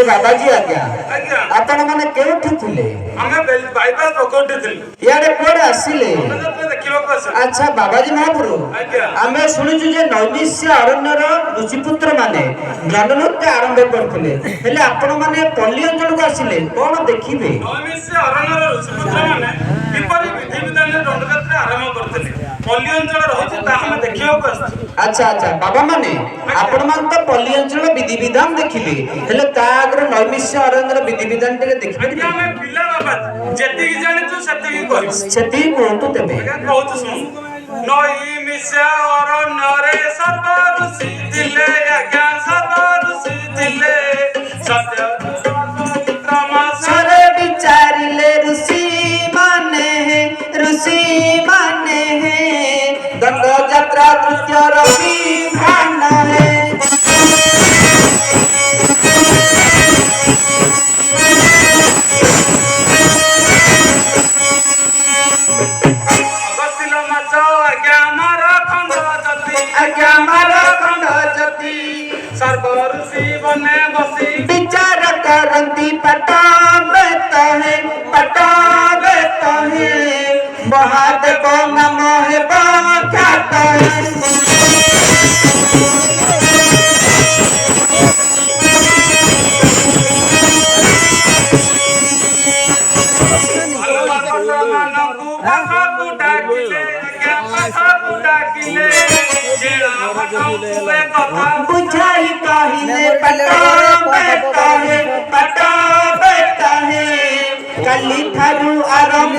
बाबाजी आज्ञा आपण माने केउठी थिले हमें बाईपास पकोटे थिले याडे कोडे आसिले अच्छा बाबाजी महापुरु आमे सुनिछु जे नैमिष्य अरण्यर ऋषिपुत्र माने जननृत्य आरंभ करथिले हेले आपण माने पल्ली अंचल को आसिले कोन देखिबे नैमिष्य अरण्यर ऋषिपुत्र माने किपरि विधि विधान दंडयात्रा आरंभ करथिले पल्ली अंचल रहिছে ता हम देखियो अच्छा अच्छा बाबा माने आपण मान तो पल्ली अंचल विधि विधान देखिले हेले ता आगर नैमिष्य अरण्यर विधि विधान टे देखिबे हमें पिला बाबा जेति की जानि तू सेति की कहि सेति कोंतु तेबे कहू सुन नैमिष्य अरण्य सर्व ऋषि थिले आज्ञा सर्व ऋषि थिले सत्य सरे विचारिले ऋषि माने दंड यात्रा तृतीय रवि भान है सर्व ऋषि बने बसी विचार करंती पटावता है महादेव नम है बाखाता है बुझाई कहिले पटावता है कली थारू आरंभ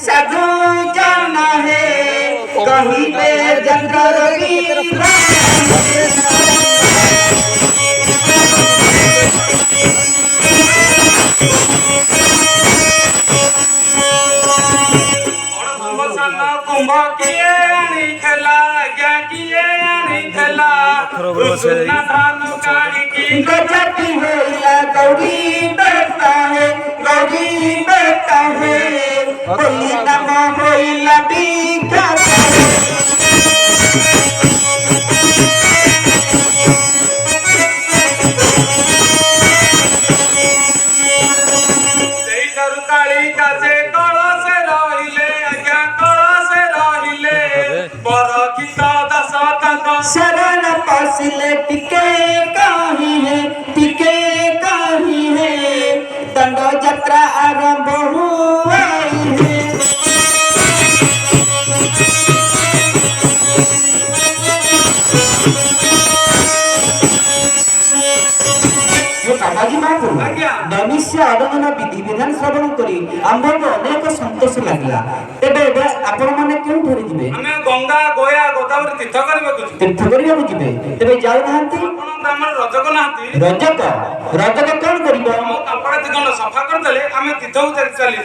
साधु जाना है कहीं पे जंगल की कुंभ किए खेला क्या किए खेला धान गाड़ी की गजती है गौरी बेटा है होली नम होइला बिखा काली काजे कलश रहिले आज्ञा कलश रहिले पर गीता दशरथ शरण पसिले टिके कहीं है दंड यात्रा आरंभ हुआ है बाबाजी महापुरु नैमिष्य अरण्य विधि विधान श्रवण करी आम्भको अनेक संतोष लागला तेबे आपण माने केउ धरि जिवे हमें गंगा गोया गोदावरी तीर्थ करिबाकु जिवे तेबे जाउ नाहंती आपण हमर रजक नाहंती रजक कोन करिबो कपड़ा दिगन सफा कर देले हमें तीर्थ चली